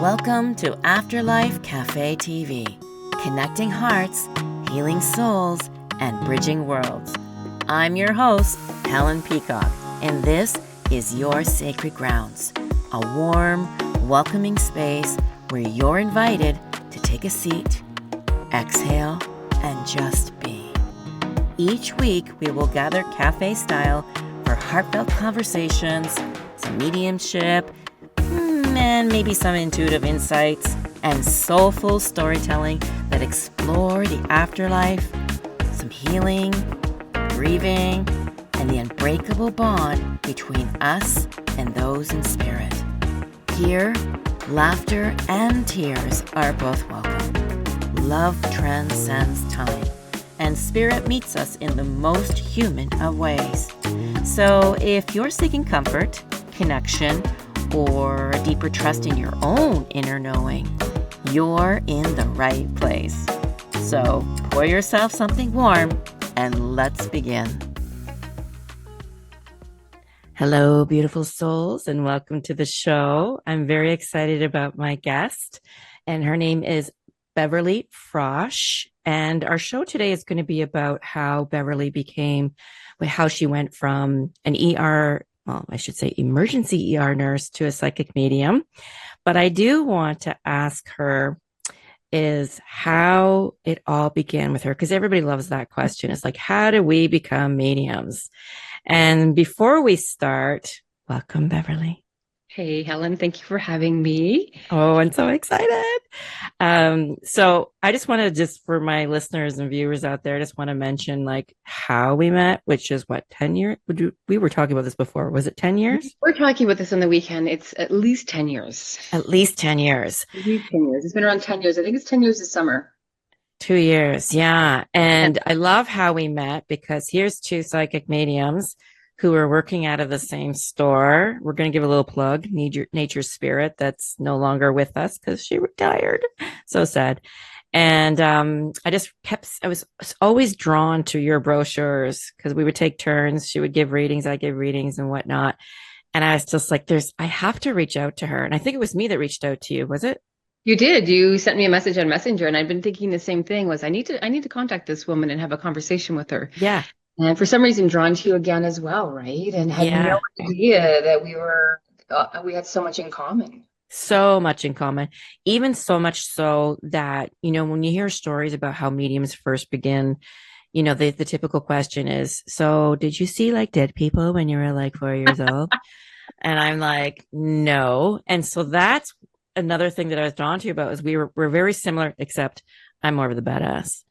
Welcome to Afterlife Café TV, connecting hearts, healing souls, and bridging worlds. I'm your host, Helen Peacock, and this is your sacred grounds, a warm, welcoming space where you're invited to take a seat, exhale, and just be. Each week, we will gather cafe style for heartfelt conversations, some mediumship, and maybe some intuitive insights and soulful storytelling that explore the afterlife, some healing, grieving, and the unbreakable bond between us and those in spirit. Here, laughter and tears are both welcome. Love transcends time, and spirit meets us in the most human of ways. So if you're seeking comfort, connection, or a deeper trust in your own inner knowing, you're in the right place. So pour yourself something warm and let's begin. Hello, beautiful souls, and welcome to the show. I'm very excited about my guest, and her name is Beverly Frosch. And our show today is going to be about how Beverly how she went from an emergency ER nurse to a psychic medium. But I do want to ask her is how it all began with her, because everybody loves that question. It's like, how do we become mediums? And before we start, welcome, Beverly. Hey, Helen, thank you for having me. Oh, I'm so excited. So I just want to, for my listeners and viewers out there, I just want to mention like how we met, which is what, 10 years? We were talking about this before. Was it 10 years? We're talking about this on the weekend. It's at least 10 years. At least 10 years. At least 10 years. It's been around 10 years. I think it's 10 years this summer. 2 years. Yeah. And I love how we met because here's two psychic mediums who are working out of the same store. We're going to give a little plug, Nature Spirit, that's no longer with us because she retired. So sad. And I was always drawn to your brochures because we would take turns. She would give readings, I give readings and whatnot. And I was just like, I have to reach out to her. And I think it was me that reached out to you. Was it? You did. You sent me a message on Messenger, and I'd been thinking the same thing. I need to contact this woman and have a conversation with her. Yeah. And for some reason, drawn to you again as well, right? And had no idea that we had so much in common. So much in common, even so much so that, when you hear stories about how mediums first begin, the typical question is, so did you see like dead people when you were like 4 years old? And I'm like, no. And so that's another thing that I was drawn to you about is we're very similar, except I'm more of the badass.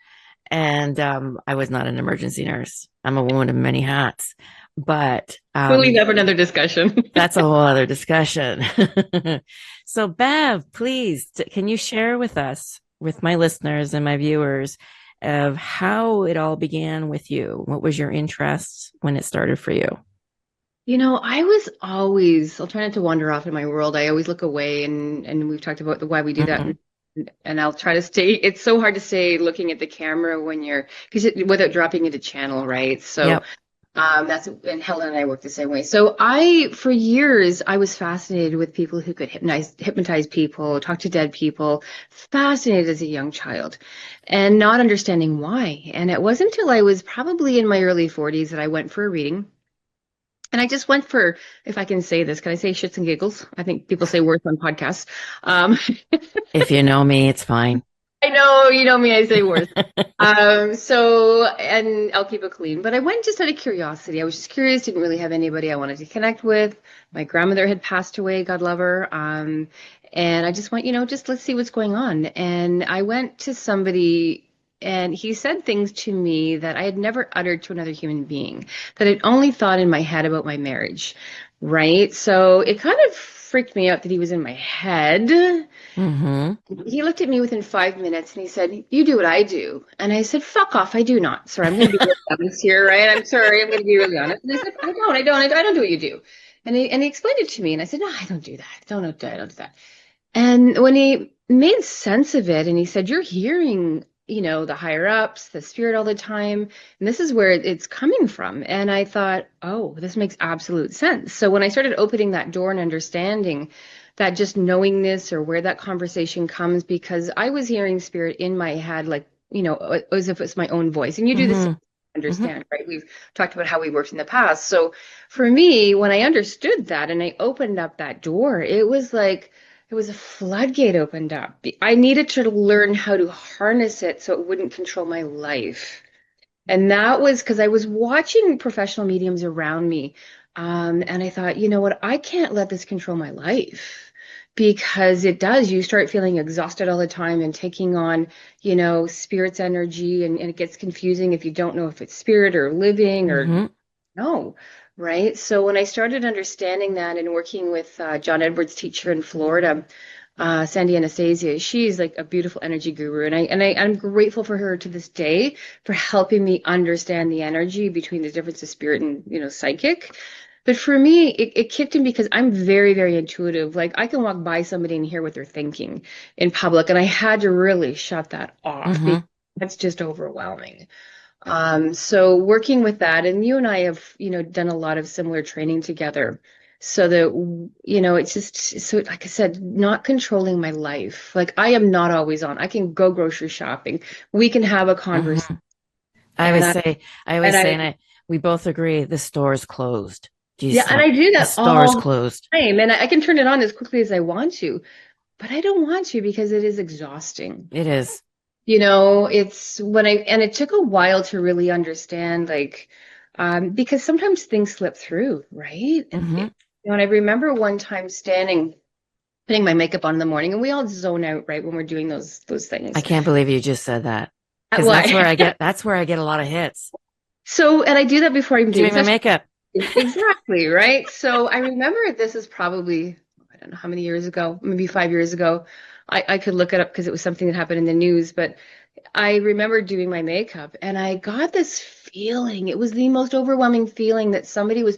And I was not an emergency nurse. I'm a woman of many hats. But we'll leave that for another discussion. That's a whole other discussion. So, Bev, please, can you share with us, with my listeners and my viewers, of how it all began with you? What was your interest when it started for you? I'll try not to wander off in my world. I always look away, and we've talked about why we do that. And I'll try to stay. It's so hard to stay looking at the camera without dropping into channel, right? So. Yep. And Helen and I work the same way. So for years, I was fascinated with people who could hypnotize people, talk to dead people, fascinated as a young child and not understanding why. And it wasn't until I was probably in my early 40s that I went for a reading. And I just went for, if I can say this, can I say shits and giggles? I think people say worth on podcasts. If you know me, it's fine. I know, you know me, I say worth. And I'll keep it clean. But I went just out of curiosity. I was just curious, didn't really have anybody I wanted to connect with. My grandmother had passed away, God love her. And I just went, let's see what's going on. And I went to somebody, and he said things to me that I had never uttered to another human being, that I'd only thought in my head about my marriage, right? So it kind of freaked me out that he was in my head. Mm-hmm. He looked at me within 5 minutes and he said, "You do what I do." And I said, "Fuck off, I do not." Sorry, I'm going to be really honest here, right? I'm sorry, I'm going to be really honest. And I said, I don't do what you do. And he explained it to me, and I said, "No, I don't do that. I don't do that." And when he made sense of it, and he said, "You're hearing, the higher ups, the spirit all the time, and this is where it's coming from." And I thought, oh, this makes absolute sense. So when I started opening that door and understanding that just knowingness or where that conversation comes, because I was hearing spirit in my head, like, as if it's my own voice. And you do this to Mm-hmm. Mm-hmm. understand, right? We've talked about how we worked in the past. So for me, when I understood that and I opened up that door, it was like it was a floodgate opened up. I needed to learn how to harness it so it wouldn't control my life. And that was because I was watching professional mediums around me. And I thought, you know what, I can't let this control my life because it does. You start feeling exhausted all the time and taking on, spirit's energy, and it gets confusing if you don't know if it's spirit or living or Mm-hmm. no, right? So when I started understanding that and working with John Edwards' teacher in Florida, Sandy Anastasia, she's like a beautiful energy guru, and I'm grateful for her to this day for helping me understand the energy between the difference of spirit and psychic. But for me, it kicked in because I'm very, very intuitive. Like I can walk by somebody and hear what they're thinking in public, and I had to really shut that off Mm-hmm. because that's just overwhelming. So working with that, and you and I have, done a lot of similar training together so that, it's just, so like I said, not controlling my life. Like I am not always on. I can go grocery shopping. We can have a conversation. Mm-hmm. I And always I, say, I always and say, I, and we both agree the store is closed. yeah, Jesus, and I do the that store is all closed. the time. And I can turn it on as quickly as I want to, but I don't want to because it is exhausting. It is. It's when and it took a while to really understand, like, because sometimes things slip through, right? Mm-hmm. And I remember one time standing, putting my makeup on in the morning, and we all zone out, right, when we're doing those I things. can't believe you just said that because Why? that's where I get a lot of hits. So, and I do that before I'm doing Doing my sessions. makeup. Exactly, right? So I remember this is probably, I don't know how many years ago, maybe 5 years ago. I could look it up because it was something that happened in the news, but I remember doing my makeup and I got this feeling. It was the most overwhelming feeling that somebody was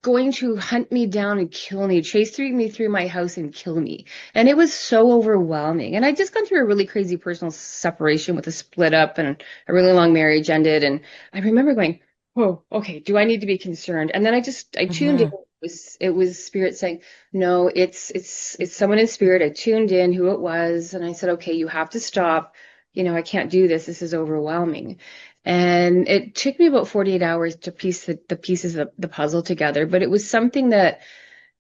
going to hunt me down and kill me, chase through me through my house and kill me. And it was so overwhelming. And I just gone through a really crazy personal separation with a split up and a really long marriage ended. And I remember going, "Whoa, okay, do I need to be concerned?" And then I tuned in. Mm-hmm. It was spirit saying, "No, it's someone in spirit." I tuned in who it was, and I said, "Okay, you have to stop. I can't do this. This is overwhelming." And it took me about 48 hours to piece the pieces of the puzzle together. But it was something that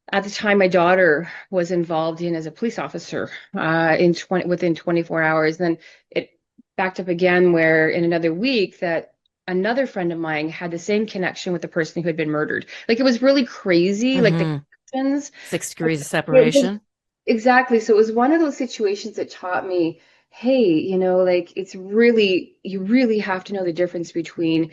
at the time my daughter was involved in as a police officer within 24 hours. Then it backed up again where in another week that another friend of mine had the same connection with the person who had been murdered. Like it was really crazy, like the Mm-hmm. connections. 6 degrees of It was separation. exactly. So it was one of those situations that taught me, hey, like you really have to know the difference between,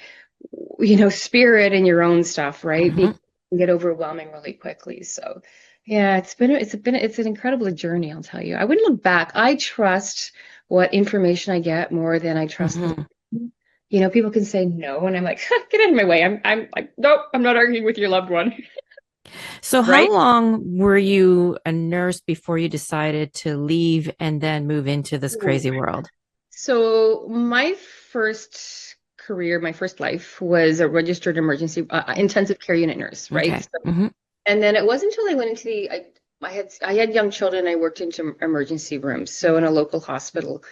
spirit and your own stuff, right? Because Mm-hmm. it can get overwhelming really quickly. So yeah, it's an incredible journey, I'll tell you. I wouldn't look back. I trust what information I get more than I trust the, Mm-hmm. people can say no, and I'm like, get out of my way. I'm like, nope, I'm not arguing with your loved one, So, how right? long were you a nurse before you decided to leave and then move into this crazy world? So my first career, my first life was a registered emergency intensive care unit nurse, right? Okay. Mm-hmm. And then it wasn't until I went into I had young children. I worked into emergency rooms, so in a local hospital,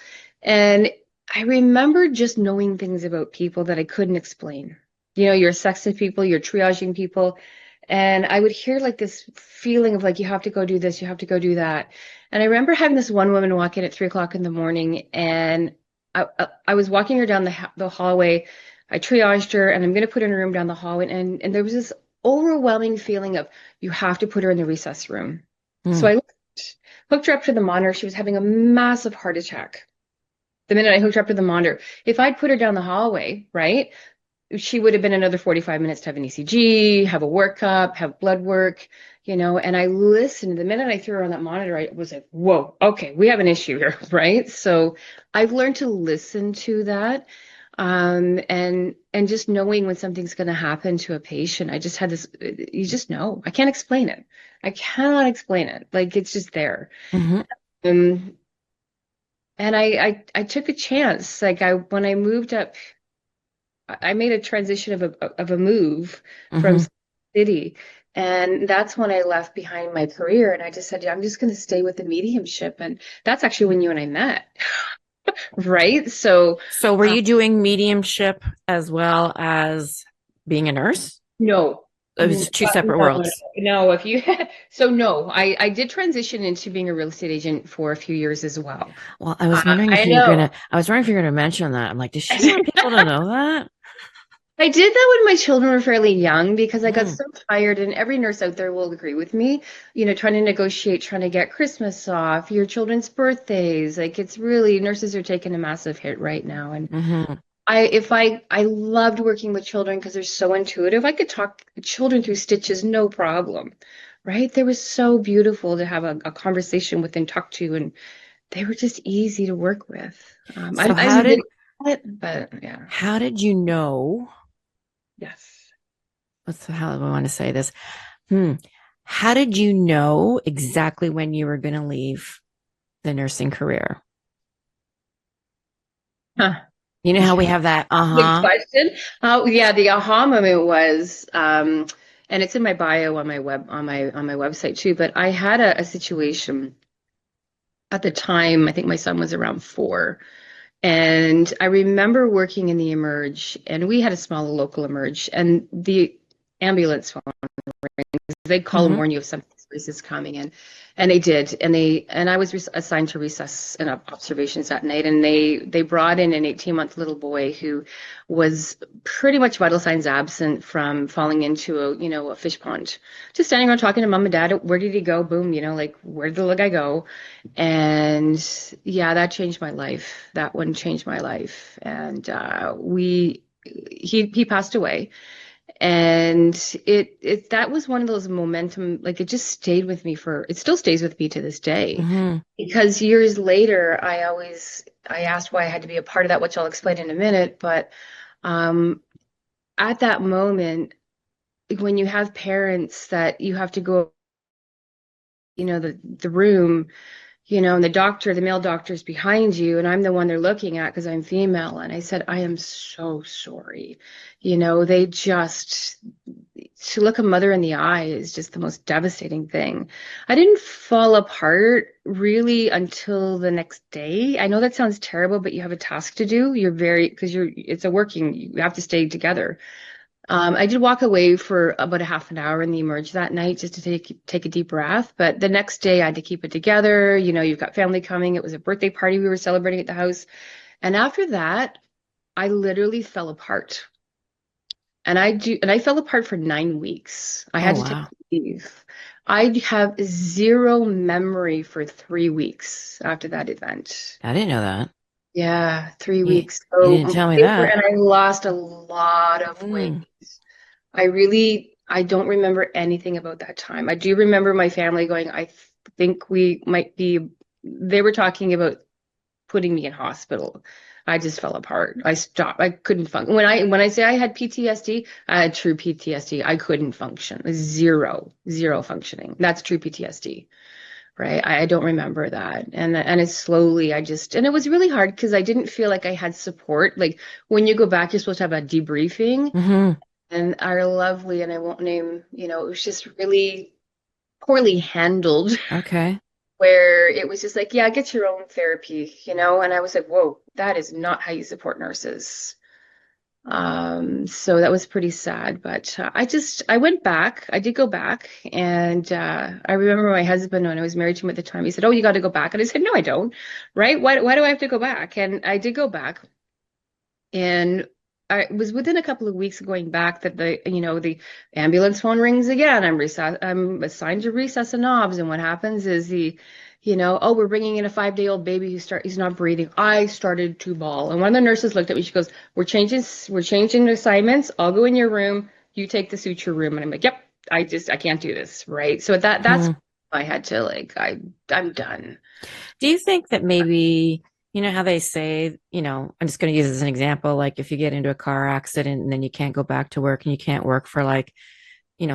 and I remember just knowing things about people that I couldn't explain. You're assessing people, you're triaging people, and I would hear like this feeling of like you have to go do this, you have to go do that. And I remember having this one woman walk in at 3 o'clock in the morning, and I was walking her down the hallway. I triaged her, and I'm going to put her in a room down the hallway, and there was this overwhelming feeling of you have to put her in the recess room. So I hooked her up to the monitor. She was having a massive heart attack. The minute I hooked her up to the monitor, if I'd put her down the hallway, right, she would have been another 45 minutes to have an ECG, have a workup, have blood work, and I listened. The minute I threw her on that monitor, I was like, whoa, okay, we have an issue here, right? So I've learned to listen to that. And just knowing when something's going to happen to a patient, I just had this, you just know. I can't explain it. I cannot explain it. Like it's just there. Mm-hmm. Um, and I took a chance. Like when I moved up, I made a transition of a move from Mm-hmm. city. And that's when I left behind my career. And I just said, yeah, I'm just going to stay with the mediumship. And that's actually when you and I met, right? So, So were uh, you doing mediumship as well as being a nurse? no, It was two separate worlds. no, if you, so no, I did transition into being a real estate agent for a few years as well. Well, I was wondering if I you were know. gonna mention that. I'm like, does she want people to know that? I did that when my children were fairly young because I got Mm, so tired, and every nurse out there will agree with me, trying to negotiate, trying to get Christmas off, your children's birthdays. Like it's really, nurses are taking a massive hit right now. And hmm I loved working with children because they're so intuitive. I could talk children through stitches, no problem, right? They were so beautiful to have a conversation with and talk to, and they were just easy to work with. So I'm good at it, but yeah, how did you know? yes. How do I want to say this? Hmm. How did you know exactly when you were going to leave the nursing career? Huh. You know how we have that, Good uh-huh. question. Yeah, the aha moment was, and it's in my bio on my website too. But I had a situation at the time. I think my son was around 4, and I remember working in the Emerge, and we had a small local Emerge, and the ambulance phone, they call and hmm warn you if something serious is coming in, and they did, and I was assigned to recess and observations that night, and they brought in an 18-month little boy who was pretty much vital signs absent from falling into a fish pond, just standing around talking to mom and dad. Where did he go? Boom, like where did the little guy go? And yeah, that changed my life. That one changed my life, and he passed away. And it that was one of those momentum, like it just stayed with me it still stays with me to this day. hmm Because years later, I asked why I had to be a part of that, which I'll explain in a minute. But um, at that moment, when you have parents that you have to go, the room, and the male doctor's behind you, and I'm the one they're looking at because I'm female. And I said, I am so sorry. They just, to look a mother in the eye is just the most devastating thing. I didn't fall apart really until the next day. I know that sounds terrible, but you have a task to do. Because you have to stay together. I did walk away for about a half an hour in the emerge that night just to take a deep breath. But the next day I had to keep it together. You've got family coming. It was a birthday party we were celebrating at the house. And after that, I literally fell apart. And I fell apart for 9 weeks. I Oh, had to take wow. leave. I have zero memory for 3 weeks after that event. I didn't know that. Yeah, three You, weeks. you So didn't tell me and that. I lost a lot of weight. Mm. I don't remember anything about that time. I do remember my family going, I think we might be, they were talking about putting me in hospital. I just fell apart. I stopped. I couldn't function. When I say I had PTSD, I had true PTSD. I couldn't function. Zero functioning. That's true PTSD, right? I don't remember that. And it's slowly and it was really hard because I didn't feel like I had support. Like when you go back, you're supposed to have a debriefing, hmm and our lovely, and I won't name, it was just really poorly handled, Okay. where it was just like, yeah, get your own therapy, and I was like, whoa, that is not how you support nurses. So that was pretty sad, but I went back. I did go back, and I remember my husband, when I was married to him at the time, he said, "Oh, you got to go back," and I said, "No, I don't." Right? Why do I have to go back? And I did go back, and I was within a couple of weeks of going back that the ambulance phone rings again. I'm assigned to recess and knobs, and what happens is oh, we're bringing in a 5-day-old baby he's not breathing. I started to bawl, and one of the nurses looked at me. She goes, "We're changing assignments. I'll go in your room. You take the suture room." And I'm like, "Yep, I can't do this." Right. So that's hmm I had to I'm done. Do you think that maybe, you know how they say, I'm just going to use as an example, like if you get into a car accident and then you can't go back to work and you can't work for like,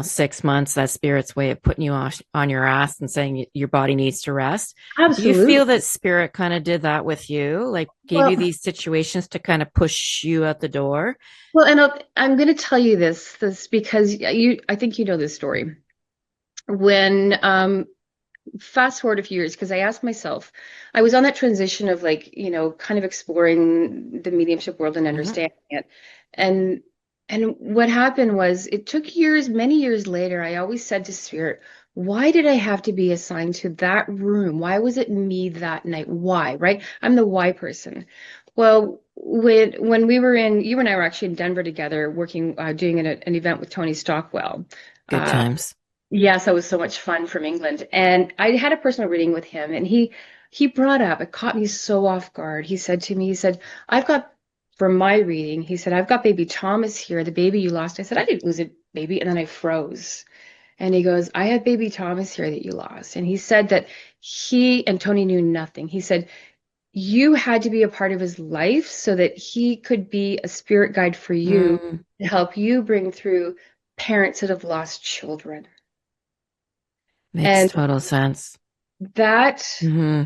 6 months, that spirit's way of putting you on your ass and saying your body needs to rest. Do you Absolutely. feel that spirit kind of did that with you? Like gave you Well, these situations to kind of push you out the door? and I'm going to tell you this because I think you know this story. when fast forward a few years, because I asked myself, I was on that transition of like, kind of exploring the mediumship world and Hmm. understanding it. And what happened was it took years, many years later, I always said to Spirit, why did I have to be assigned to that room? Why was it me that night? Why, right? I'm the why person. Well, when we were in, you and I were actually in Denver together working, doing an event with Tony Stockwell. Good Uh, times. Yes, that was so much fun from England. And I had a personal reading with him, and he brought up, it caught me so off guard. He said to me, he said, I've got for my reading, he said, I've got baby Thomas here, the baby you lost. I said, I didn't lose a baby. And then I froze. And he goes, I had baby Thomas here that you lost. And he said that he and Tony knew nothing. He said, you had to be a part of his life so that he could be a spirit guide for you Mm, to help you bring through parents that have lost children. makes And total sense. that Hmm.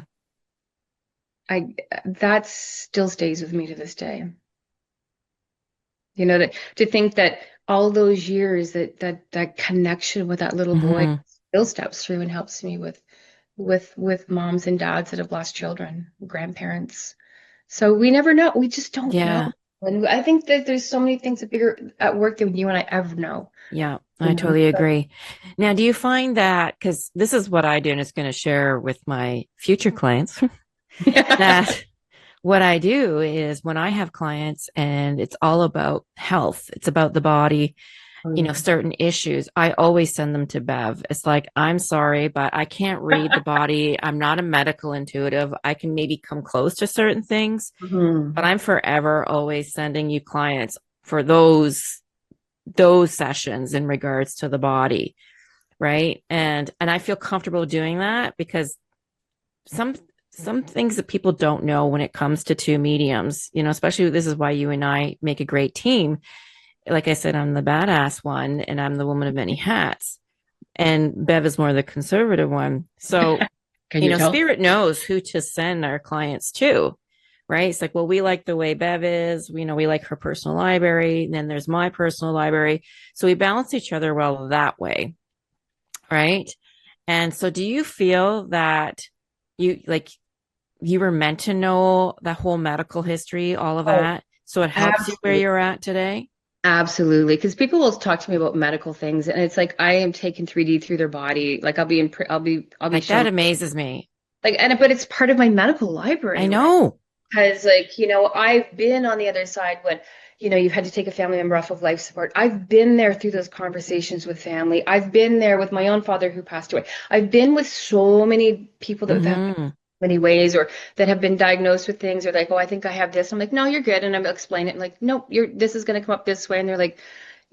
I that still stays with me to this day. That to think that all those years that connection with that little boy Hmm. still steps through and helps me with moms and dads that have lost children, grandparents. So we never know. We just don't know. Yeah. And I think that there's so many things that bigger at work than you and I ever know. Yeah, You I know? totally agree. Now, do you find that, because this is what I do and it's going to share with my future clients, that what I do is when I have clients and it's all about health, it's about the body, Oh yeah. certain issues, I always send them to Bev. It's like, I'm sorry, but I can't read the body. I'm not a medical intuitive. I can maybe come close to certain things, but Mhm. I'm forever always sending you clients for those sessions in regards to the body, right? And I feel comfortable doing that because some some things that people don't know when it comes to two mediums, especially this is why you and I make a great team. Like I said, I'm the badass one and I'm the woman of many hats. And Bev is more the conservative one. So, Can you tell? spirit knows who to send our clients to, right? It's like, well, we like the way Bev is, we like her personal library. And then there's my personal library. So we balance each other well that way, right? And so do you feel that you were meant to know that whole medical history, all of Oh, that? So it helps you where absolutely. you're at today? Absolutely, because people will talk to me about medical things, and it's like I am taking 3D through their body. Like I'll be Like that shown amazes me. like, but it's part of my medical I library, right? know. Because like I've been on the other side when you've had to take a family member off of life support. I've been there through those conversations with family. I've been there with my own father who passed away. I've been with so many people that have Hmm. many ways or that have been diagnosed with things or like, oh, I think I have this. I'm like, no, you're good. And I'm explaining it like, no, this is going to come up this way. And they're like,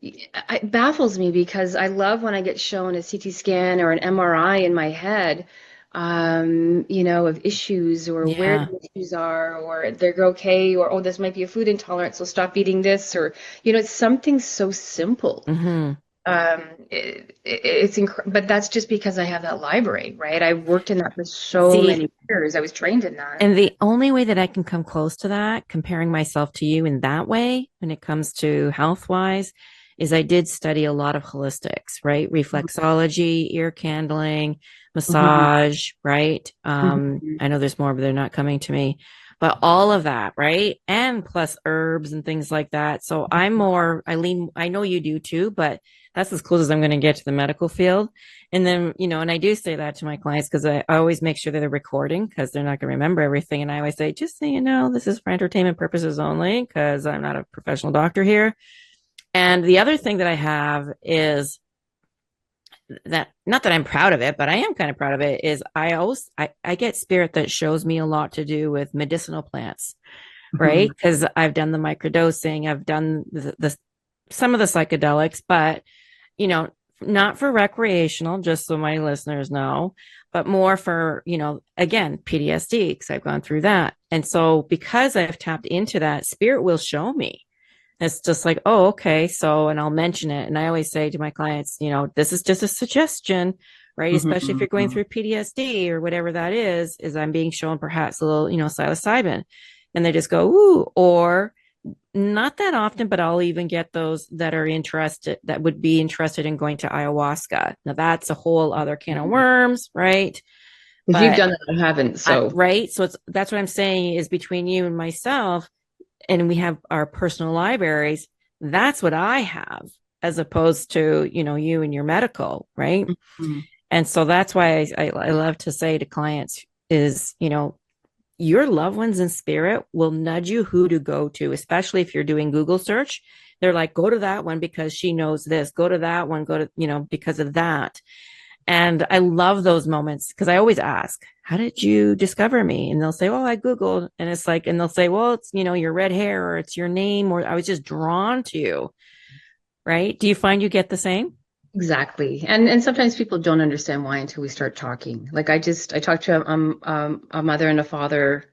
it baffles me because I love when I get shown a CT scan or an MRI in my head, of issues or where Yeah. the issues are, or they're okay, or oh, this might be a food intolerance, so stop eating this, or it's something so simple. Hmm. But that's just because I have that library, right? I worked in that for so See, many years. I was trained in that. and the only way that I can come close to that, comparing myself to you in that way, when it comes to health wise, is I did study a lot of holistics, right? Reflexology, ear candling, Mhm. massage, right? Mhm. I know there's more, but they're not coming to me. But all of that, right? And plus herbs and things like that. So I know you do too, but that's as close as I'm going to get to the medical field. And then, and I do say that to my clients because I always make sure that they're recording because they're not going to remember everything. And I always say, just so you know, this is for entertainment purposes only because I'm not a professional doctor here. And the other thing that I have is that, not that I'm proud of it, but I am kind of proud of it, is I get spirit that shows me a lot to do with medicinal plants, right? Mhm. Because I've done the microdosing, I've done some of the psychedelics, but you know, not for recreational, just so my listeners know, but more for, again, PTSD, because I've gone through that. And so because I've tapped into that, spirit will show me. It's just like, oh, okay. So, and I'll mention it. And I always say to my clients, this is just a suggestion, right? Especially if you're going Mhm. through PTSD or whatever that is I'm being shown perhaps a little, psilocybin. And they just go, ooh, or Not that often, but I'll even get those that are interested, that would be interested in going to ayahuasca. Now that's a whole other can of worms, right? Because you've But done that, I haven't. So right. So that's what I'm saying is between you and myself, and we have our personal libraries. That's what I have as opposed to, you and your medical, right? mhm. And so that's why I love to say to clients is, your loved ones in spirit will nudge you who to go to, especially if you're doing Google search. They're like, go to that one because she knows this, go to that one, go to, because of that. And I love those moments because I always ask, how did you discover me? And they'll say, oh, I Googled. And it's like, and they'll say, well, it's, your red hair or it's your name or I was just drawn to you. Right. Do you find you get the same? Exactly. And sometimes people don't understand why until we start talking. Like I talked to a mother and a father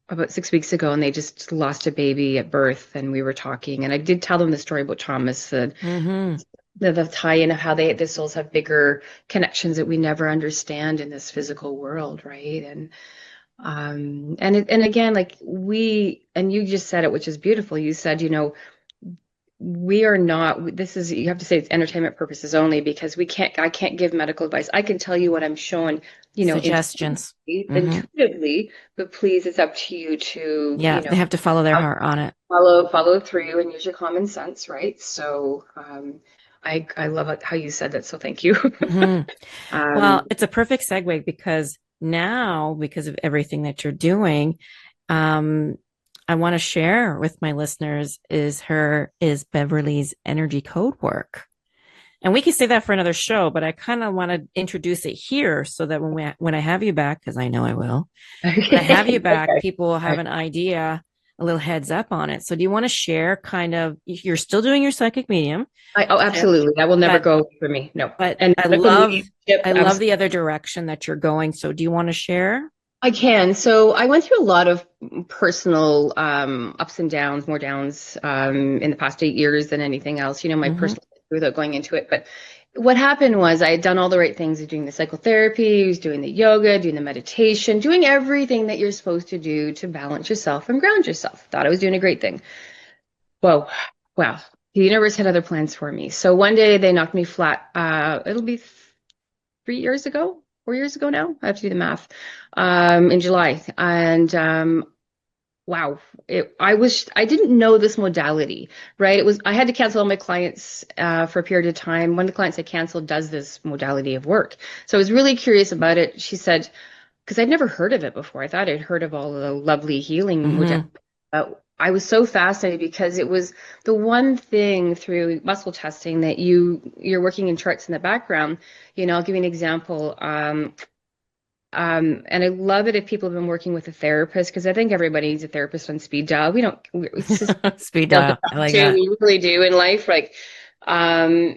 about 6 weeks ago, and they just lost a baby at birth, and we were talking, and I did tell them the story about Thomas, Mm-hmm. the tie-in of how the souls have bigger connections that we never understand in this physical world, right? And again, like we, and you just said it, which is beautiful. You said, we are not, this is, you have to say it's entertainment purposes only, because I can't give medical advice. I can tell you what I'm shown, Suggestions. Mm-hmm. intuitively, but please, it's up to you to, Yeah. They have to follow their heart on it. follow through and use your common sense, right? So, I love how you said that. So thank you. Mm-hmm. Um, Well, it's a perfect segue because now, because of everything that you're doing, um, I want to share with my listeners is Beverly's energy code work. And we can say that for another show, but I kind of want to introduce it here so that when I have you back, because I know I will, when I have you okay. back, Okay. people will All have right. an idea, a little heads up on it. So do you want to share kind of, you're still doing your psychic mediumship, Oh, absolutely. That will never but go away for me. No. but And I medical love mediumship, I love the other direction that you're going. So do you want to share? I can. So I went through a lot of personal ups and downs, more downs in the past 8 years than anything else. My Mm-hmm. personal without going into it. But what happened was I had done all the right things, doing the psychotherapy, was doing the yoga, doing the meditation, doing everything that you're supposed to do to balance yourself and ground yourself. Thought I was doing a great thing. Whoa, wow. The universe had other plans for me. So one day they knocked me flat. It'll be 3 years ago, 4 years ago now. I have to do the math. In July, and wow, I didn't know this modality, right? I had to cancel all my clients for a period of time. One of the clients I canceled does this modality of work, so I was really curious about it. She said, because I'd never heard of it before. I thought I'd heard of all the lovely healing modalities. Mm-hmm. I was so fascinated because it was the one thing through muscle testing that you're working in charts in the background. I'll give you an example. And I love it if people have been working with a therapist, because I think everybody needs a therapist on speed dial. It's just Speed love to dial. I talk like to. that. We really do in life. Like, um,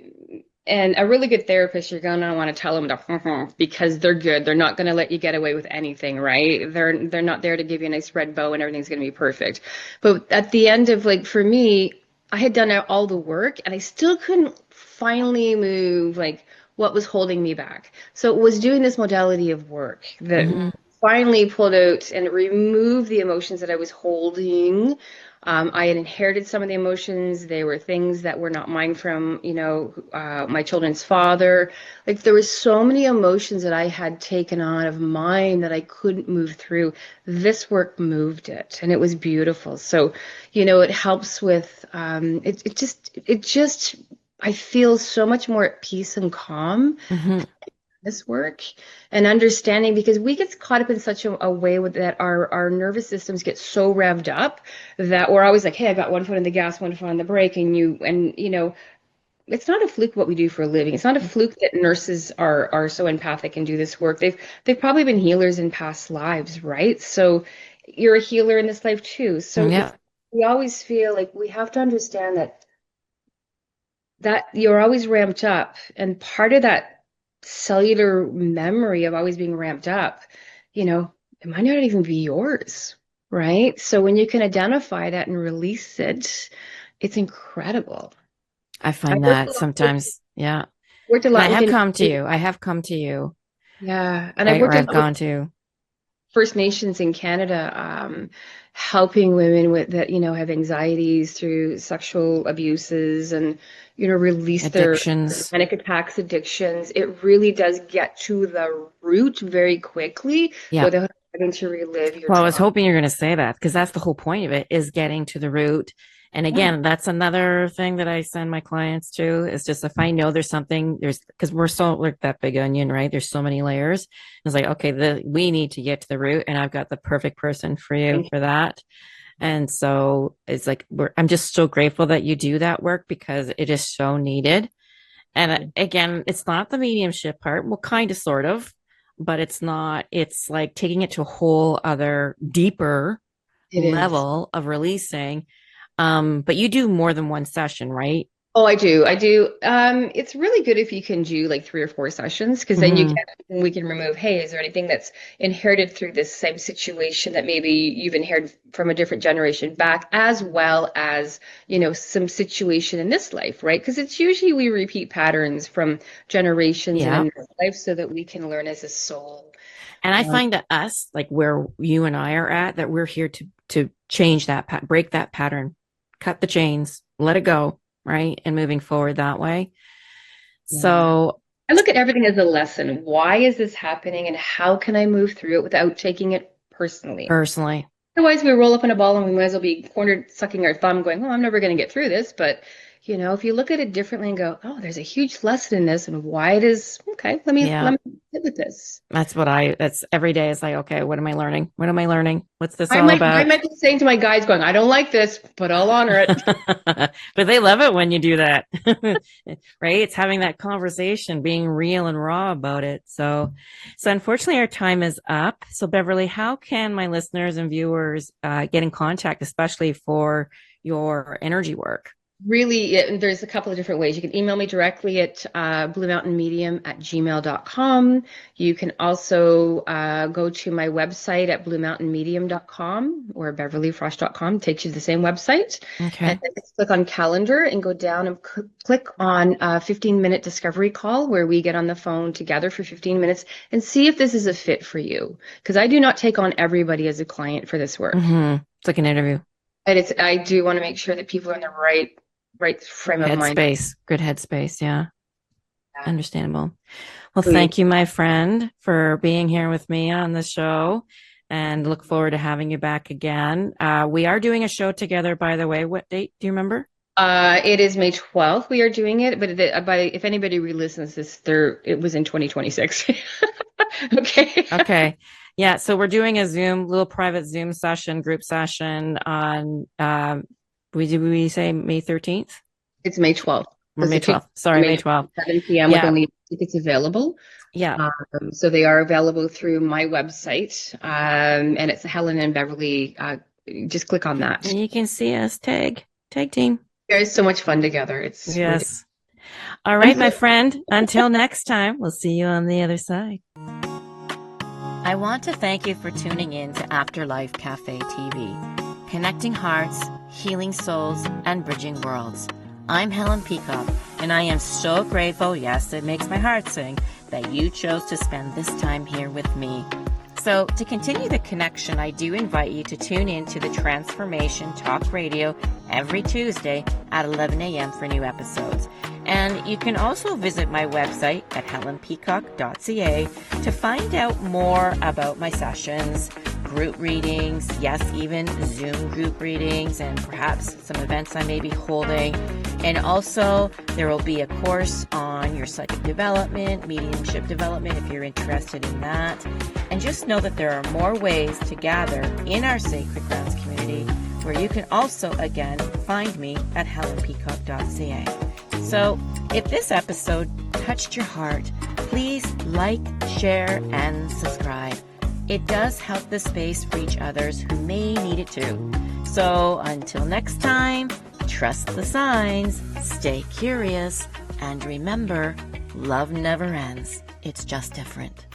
and a really good therapist, you're gonna want to tell them to because they're good. They're not gonna let you get away with anything, right? They're not there to give you a nice red bow and everything's gonna be perfect. But at the end of, like, for me, I had done all the work and I still couldn't finally move like what was holding me back. So it was doing this modality of work that Mm-hmm. finally pulled out and removed the emotions that I was holding. I had inherited some of the emotions. They were things that were not mine from, my children's father. Like, there was so many emotions that I had taken on of mine that I couldn't move through. This work moved it, and it was beautiful. So, it helps with I feel so much more at peace and calm Mm-hmm. this work, and understanding, because we get caught up in such a way that our nervous systems get so revved up that we're always like, hey, I got one foot on the gas, one foot on the brake, and it's not a fluke what we do for a living. It's not a fluke that nurses are so empathic and do this work. They've probably been healers in past lives, right? So you're a healer in this life too. So Yeah. we always feel like we have to understand that you're always ramped up, and part of that cellular memory of always being ramped up, it might not even be yours, right? So when you can identify that and release it, it's incredible. I I find worked a that lot, sometimes, yeah. worked a And I lot have within, come to you. I have come to you, yeah, and I've right? Or worked a I've lot with, gone to. First Nations in Canada, helping women with that, have anxieties through sexual abuses and, release their Addictions. panic attacks, addictions. It really does get to the root very quickly Yeah. without having to relive your Well, I was trauma. hoping you're going to say that because that's the whole point of it is getting to the root. And Yeah. again, that's another thing that I send my clients to is just if I know there's something because we're so like that big onion, right? There's so many layers. It's like, okay, we need to get to the root and I've got the perfect person for you for that. And so it's like, I'm just so grateful that you do that work because it is so needed. And again, it's not the mediumship part. Well, kind of, sort of, but it's not, it's like taking it to a whole other deeper It is. level of releasing. But you do more than one session, right? Oh, I do. I do. It's really good if you can do like 3 or 4 sessions because then Mm-hmm. we can remove, hey, is there anything that's inherited through this same situation that maybe you've inherited from a different generation back, as well as, some situation in this life, right? Because it's usually we repeat patterns from generations and Yeah. in this life so that we can learn as a soul. And I Um, find that us, like where you and I are at, that we're here to change that, break that pattern, cut the chains, let it go, right? And moving forward that way. yeah. So I look at everything as a lesson. Why is this happening and how can I move through it without taking it personally? personally, Otherwise, we roll up in a ball and we might as well be cornered, sucking our thumb, going, "Oh, I'm never going to get through this." But, if you look at it differently and go, "Oh, there's a huge lesson in this and why it is, okay, let me yeah, sit with this." that's every day. It's like, okay, what am I learning? What am I learning? What's this I all might, I about? might be saying to my guys, going, "I don't like this, but I'll honor it." But they love it when you do that, right? It's having that conversation, being real and raw about it. So unfortunately, our time is up. So Beverly, how can my listeners and viewers get in contact, especially for your energy work? Really, there's a couple of different ways. You can email me directly at bluemountainmedium@gmail.com. You can also go to my website at bluemountainmedium.com or beverlyfrost.com. Takes you to the same website. And Okay. then just click on calendar and go down and click on a 15-minute discovery call where we get on the phone together for 15 minutes and see if this is a fit for you. Because I do not take on everybody as a client for this work. Mm-hmm. It's like an interview. And I do want to make sure that people are in the right frame of mind. Headspace, good headspace. Yeah. Yeah. Understandable. Well, Please. thank you, my friend, for being here with me on the show and look forward to having you back again. We are doing a show together, by the way. What date? Do you remember? It is May 12th we are doing it, but if anybody re-listens this, it was in 2026. Okay. Okay. Yeah. So we're doing a little private Zoom session, group session on, we say May 13th? It's May 12th. Or Because May the tickets 12th. Sorry, are May May 12th. 7 p.m. with Yeah. only tickets available. Yeah. So they are available through my website, and it's Helen and Beverly. Just click on that. And you can see us tag team. There's so much fun together. It's Yes. All right, my friend. Until next time, we'll see you on the other side. I want to thank you for tuning in to Afterlife Café TV, connecting hearts, healing souls, and bridging worlds. I'm Helen Peacock, and I am so grateful, yes, it makes my heart sing, that you chose to spend this time here with me. So, to continue the connection, I do invite you to tune in to the Transformation Talk Radio every Tuesday at 11 a.m. for new episodes. And you can also visit my website at helenpeacock.ca to find out more about my sessions, group readings, yes, even Zoom group readings, and perhaps some events I may be holding. And also, there will be a course on your psychic development, mediumship development, if you're interested in that. And just know that there are more ways to gather in our Sacred Grounds community, where you can also, again, find me at helenpeacock.ca. So, if this episode touched your heart, please like, share, and subscribe. It does help the space reach others who may need it too. So, until next time, trust the signs, stay curious, and remember, love never ends. It's just different.